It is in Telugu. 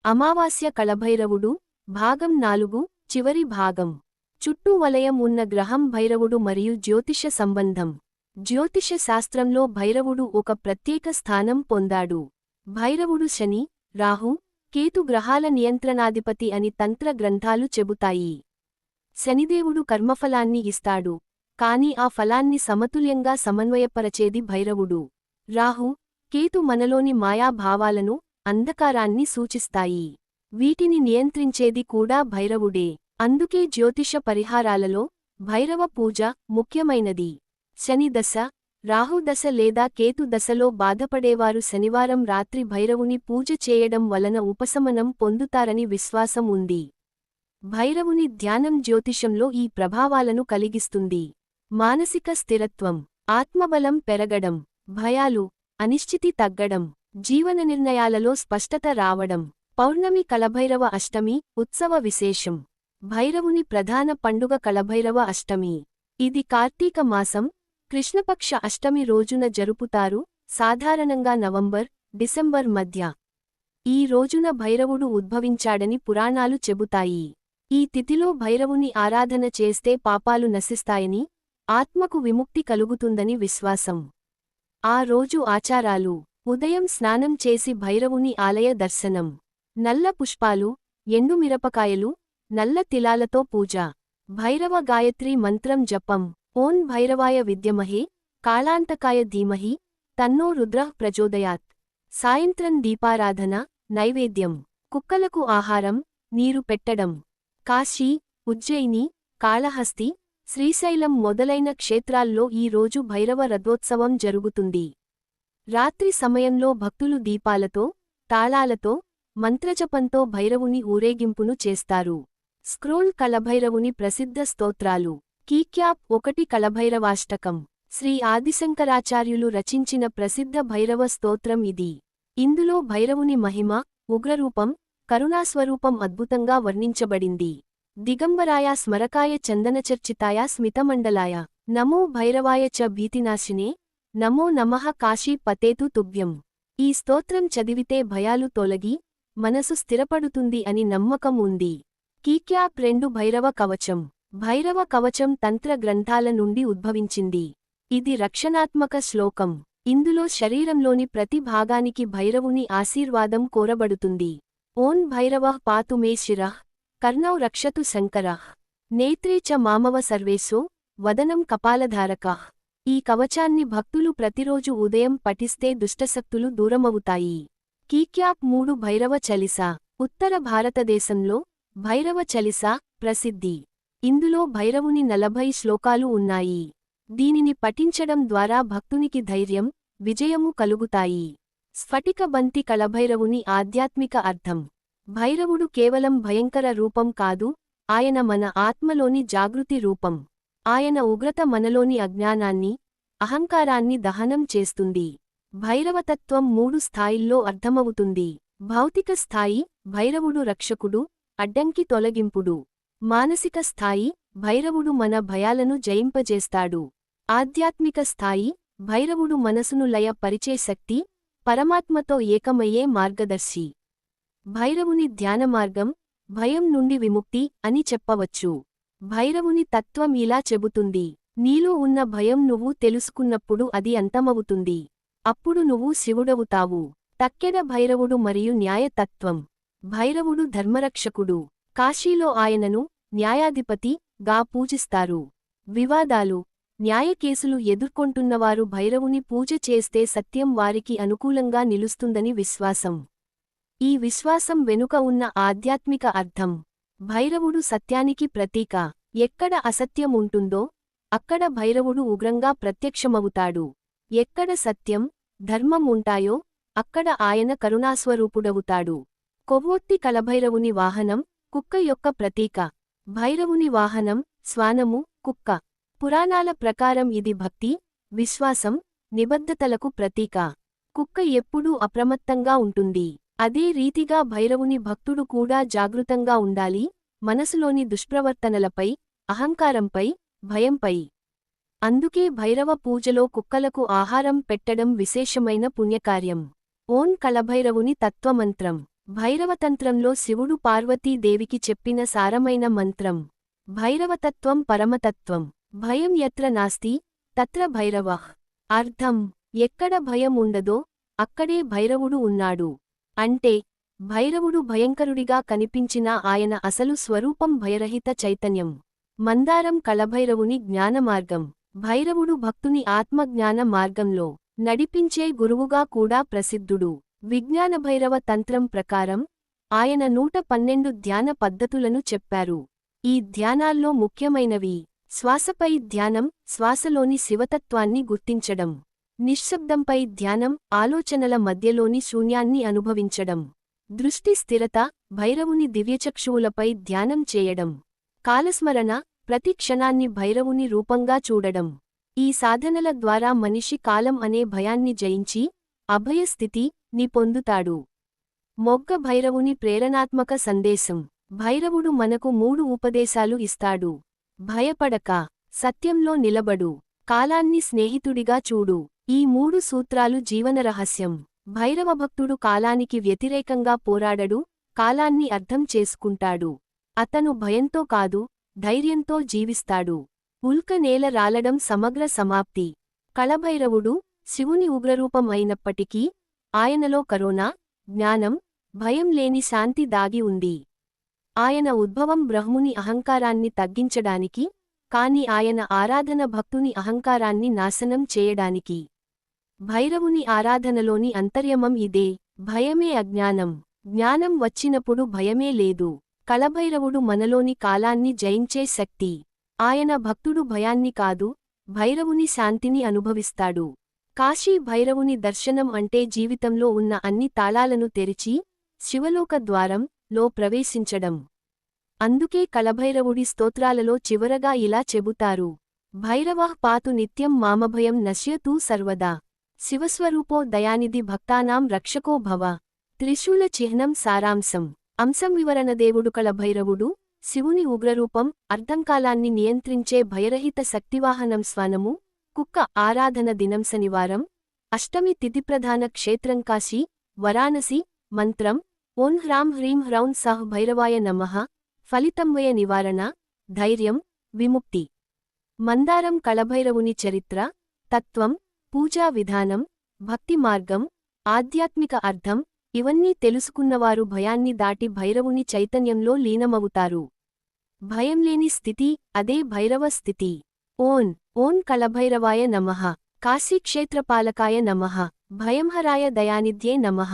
అమావాస్య కళభైరవుడు భాగం 4 చివరి భాగం. చుట్టూ వలయం ఉన్న గ్రహం భైరవుడు మరియు జ్యోతిష సంబంధం. జ్యోతిష శాస్త్రంలో భైరవుడు ఒక ప్రత్యేక స్థానం పొందాడు. భైరవుడు శని, రాహు, కేతు గ్రహాల నియంత్రణాధిపతి అని తంత్ర గ్రంథాలు చెబుతాయి. శనిదేవుడు కర్మఫలాన్ని ఇస్తాడు, కాని ఆ ఫలాన్ని సమతుల్యంగా సమన్వయపరచేది భైరవుడు. రాహు, కేతు మనలోని మాయాభావాలను, అంధకారాన్ని సూచిస్తాయి. వీటిని నియంత్రించేది కూడా భైరవుడే. అందుకే జ్యోతిష పరిహారాలలో భైరవ పూజ ముఖ్యమైనది. శని దశ, రాహు దశ లేదా కేతు దశలో బాధపడేవారు శనివారం రాత్రి భైరవుని పూజ చేయడం వలన ఉపశమనం పొందుతారని విశ్వాసం ఉంది. భైరవుని ధ్యానం జ్యోతిషంలో ఈ ప్రభావాలను కలిగిస్తుంది. మానసిక స్థిరత్వం, ఆత్మబలం పెరగడం, భయాలు, అనిశ్చితి తగ్గడం, జీవన నిర్ణయాలలో స్పష్టత రావడం. పౌర్ణమి కళభైరవ అష్టమి ఉత్సవ విశేషం. భైరవుని ప్రధాన పండుగ కళభైరవ అష్టమి. ఇది కార్తీక మాసం, కృష్ణపక్ష అష్టమి రోజున జరుపుతారు, సాధారణంగా నవంబర్, డిసెంబర్ మధ్య. ఈ రోజున భైరవుడు ఉద్భవించాడని పురాణాలు చెబుతాయి. ఈ తిథిలో భైరవుని ఆరాధన చేస్తే పాపాలు నశిస్తాయని, ఆత్మకు విముక్తి కలుగుతుందని విశ్వాసం. ఆ రోజు ఆచారాలు: ఉదయం స్నానం చేసి భైరవుని ఆలయ దర్శనం. నల్ల పుష్పాలు, ఎండు మిరపకాయలు, నల్ల తిలాలతో పూజ. భైరవ గాయత్రీ మంత్రం జపం. ఓం భైరవాయ విద్యమహే కాళాంతకాయ ధీమహి తన్నో రుద్రః ప్రచోదయాత్. సాయంత్రం దీపారాధన, నైవేద్యం. కుక్కలకు ఆహారం, నీరు పెట్టడం. కాశీ, ఉజ్జయిని, కాళహస్తి, శ్రీశైలం మొదలైన క్షేత్రాల్లో ఈ రోజు భైరవ రథోత్సవం జరుగుతుంది. రాత్రి సమయంలో భక్తులు దీపాలతో, తాళాలతో, మంత్రజపంతో భైరవుని ఊరేగింపును చేస్తారు. స్క్రోల్ కళభైరవుని ప్రసిద్ధ స్తోత్రాలు. కీక్యాప్ 1 కళభైరవాష్టకం. శ్రీ ఆదిశంకరాచార్యులు రచించిన ప్రసిద్ధ భైరవ స్తోత్రం ఇది. ఇందులో భైరవుని మహిమ, ఉగ్రరూపం, కరుణాస్వరూపం అద్భుతంగా వర్ణించబడింది. దిగంబరాయ స్మరకాయ చందనచర్చితాయ స్మితమండలాయ నమో భైరవాయ చ భీతినాశినే నమో నమః కాశీ పతేతు తుభ్యం. ఈ స్తోత్రం చదివితే భయాలు తొలగి, మనసు స్థిరపడుతుంది అని నమ్మకం ఉంది. కీక్యాప్ 2 భైరవ కవచం. భైరవ కవచం తంత్ర గ్రంథాల నుండి ఉద్భవించింది. ఇది రక్షణాత్మక శ్లోకం. ఇందులో శరీరంలోని ప్రతి భాగానికి భైరవుని ఆశీర్వాదం కోరబడుతుంది. ఓం భైరవః పాతు మే శిరః, కర్ణౌ రక్షతు శంకరః, నేత్రే చ మామవ సర్వేశో, వదనం కపాలధారకః. ఈ కవచాన్ని భక్తులు ప్రతిరోజు ఉదయం పఠిస్తే దుష్టశక్తులు దూరమవుతాయి. కీక్యాప్ 3 భైరవ చలిస. ఉత్తర భారతదేశంలో భైరవ చలిస ప్రసిద్ధి. ఇందులో భైరవుని 40 శ్లోకాలు ఉన్నాయి. దీనిని పఠించడం ద్వారా భక్తునికి ధైర్యం, విజయము కలుగుతాయి. స్ఫటిక బంతి కళభైరవుని ఆధ్యాత్మిక అర్థం. భైరవుడు కేవలం భయంకర రూపం కాదు, ఆయన మన ఆత్మలోని జాగృతి రూపం. ఆయన ఉగ్రత మనలోని అజ్ఞానాన్ని, అహంకారాన్ని దహనం చేస్తుంది. భైరవతత్వం 3 స్థాయిల్లో అర్థమవుతుంది. భౌతిక స్థాయి: భైరవుడు రక్షకుడు, అడ్డంకి తొలగింపుడు. మానసిక స్థాయి: భైరవుడు మన భయాలను జయింపజేస్తాడు. ఆధ్యాత్మిక స్థాయి: భైరవుడు మనసును లయ పరిచే శక్తి, పరమాత్మతో ఏకమయ్యే మార్గదర్శి. భైరవుని ధ్యానమార్గం: భయం నుండి విముక్తి అని చెప్పవచ్చు. భైరవుని తత్వం ఇలా చెబుతుంది: నీలో ఉన్న భయం నువ్వు తెలుసుకున్నప్పుడు అది అంతమవుతుంది. అప్పుడు నువ్వు శివుడవుతావు. తక్కెడ భైరవుడు మరియు న్యాయతత్వం. భైరవుడు ధర్మరక్షకుడు. కాశీలో ఆయనను న్యాయాధిపతి గా పూజిస్తారు. వివాదాలు, న్యాయకేసులు ఎదుర్కొంటున్నవారు భైరవుని పూజ చేస్తే సత్యం వారికి అనుకూలంగా నిలుస్తుందని విశ్వాసం. ఈ విశ్వాసం వెనుక ఉన్న ఆధ్యాత్మిక అర్థం: భైరవుడు సత్యానికి ప్రతీక. ఎక్కడ అసత్యం ఉంటుందో, అక్కడ భైరవుడు ఉగ్రంగా ప్రత్యక్షమవుతాడు. ఎక్కడ సత్యం, ధర్మం ఉంటాయో, అక్కడ ఆయన కరుణాస్వరూపుడవుతాడు. కొవ్వొత్తి కళభైరవుని వాహనం, కుక్క యొక్క ప్రతీక. భైరవుని వాహనం, శ్వానము, కుక్క. పురాణాల ప్రకారం ఇది భక్తి, విశ్వాసం, నిబద్ధతలకు ప్రతీక. కుక్క ఎప్పుడూ అప్రమత్తంగా ఉంటుంది. అదే రీతిగా భైరవుని భక్తుడు కూడా జాగృతంగా ఉండాలి, మనసులోని దుష్ప్రవర్తనలపై, అహంకారంపై, భయంపై. అందుకే భైరవ పూజలో కుక్కలకు ఆహారం పెట్టడం విశేషమైన పుణ్యకార్యం. ఓం కళభైరవుని తత్వమంత్రం. భైరవతంత్రంలో శివుడు పార్వతీదేవికి చెప్పిన సారమైన మంత్రం. భైరవతత్వం పరమతత్వం. భయం యత్ర నాస్తి తత్ర భైరవః. అర్థం: ఎక్కడ భయం ఉండదో అక్కడే భైరవుడు ఉన్నాడు. అంటే భైరవుడు భయంకరుడిగా కనిపించినా ఆయన అసలు స్వరూపం భయరహిత చైతన్యం. మందారం కళభైరవుని జ్ఞానమార్గం. భైరవుడు భక్తుని ఆత్మజ్ఞాన మార్గంలో నడిపించే గురువుగా కూడా ప్రసిద్ధుడు. విజ్ఞానభైరవ తంత్రం ప్రకారం ఆయన 112 ధ్యాన పద్ధతులను చెప్పారు. ఈ ధ్యానాల్లో ముఖ్యమైనవి: శ్వాసపై ధ్యానం, శ్వాసలోని శివతత్వాన్ని గుర్తించడం. నిశ్శబ్దంపై ధ్యానం, ఆలోచనల మధ్యలోని శూన్యాన్ని అనుభవించడం. దృష్టి స్థిరత, భైరవుని దివ్యచక్షువులపై ధ్యానం చేయడం. కాలస్మరణ, ప్రతి క్షణాన్ని భైరవుని రూపంగా చూడడం. ఈ సాధనల ద్వారా మనిషి కాలం అనే భయాన్ని జయించి అభయస్థితి ని పొందుతాడు. మొగ్గ భైరవుని ప్రేరణాత్మక సందేశం. భైరవుడు మనకు 3 ఉపదేశాలు ఇస్తాడు. భయపడక, సత్యంలో నిలబడు, కాలాన్ని స్నేహితుడిగా చూడు. ఈ 3 సూత్రాలు జీవన రహస్యం. భైరవభక్తుడు కాలానికి వ్యతిరేకంగా పోరాడడు, కాలాన్ని అర్థం చేసుకుంటాడు. అతను భయంతో కాదు, ధైర్యంతో జీవిస్తాడు. ఉల్క నేల రాలడం సమగ్ర సమాప్తి. కళభైరవుడు శివుని ఉగ్రరూపం అయినప్పటికీ ఆయనలో కరుణ, జ్ఞానం, భయం లేని శాంతి దాగి ఉంది. ఆయన ఉద్భవం బ్రహ్ముని అహంకారాన్ని తగ్గించడానికి, కాని ఆయన ఆరాధన భక్తుని అహంకారాన్ని నాశనం చేయడానికి. భైరవుని ఆరాధనలోని అంతర్యమం ఇదే. భయమే అజ్ఞానం. జ్ఞానం వచ్చినప్పుడు భయమే లేదు. కళభైరవుడు మనలోని కాలాన్ని జయించే శక్తి. ఆయన భక్తుడు భయాన్ని కాదు, భైరవుని శాంతిని అనుభవిస్తాడు. కాశీ భైరవుని దర్శనం అంటే జీవితంలో ఉన్న అన్ని తాళాలను తెరిచి శివలోక ద్వారం లో ప్రవేశించడం. అందుకే కళభైరవుడి స్తోత్రాలలో చివరగా ఇలా చెబుతారు: భైరవః పాతు నిత్యం మామభయం నశ్యతూ సర్వదా. శివస్వరూపో దయానిధి భక్తానాం రక్షకో భవ. త్రిశూల చిహ్నం సారాంశం. అంశం వివరణ. దేవుడు కళభైరవుడు శివుని ఉగ్రరూపం. అర్ధంకాలాన్ని నియంత్రించే భయరహిత శక్తివాహనం. స్వనము కుక్క ఆరాధన దినం శనివారం. అష్టమి తిథి. ప్రధాన క్షేత్రం కాశీ, వారాణసి. మంత్రం: ఓం హ్రాం హ్రీం హ్రౌం సః భైరవాయ నమః. ఫలితంవయ నివారణ, ధైర్యం, విముక్తి. మందారం కళభైరవుని చరిత్ర, తత్వం, పూజా విధానం, భక్తి మార్గం, ఆధ్యాత్మిక అర్థం ఇవన్నీ తెలుసుకున్నవారు భయాన్ని దాటి భైరవుని చైతన్యంలో లీనమవుతారు. భయంలేని స్థితి, అదే భైరవ స్థితి. ఓం కళభైరవాయ నమః. కాశీక్షేత్రపాలకాయ నమః. భయంహరాయ దయానిధ్యే నమః.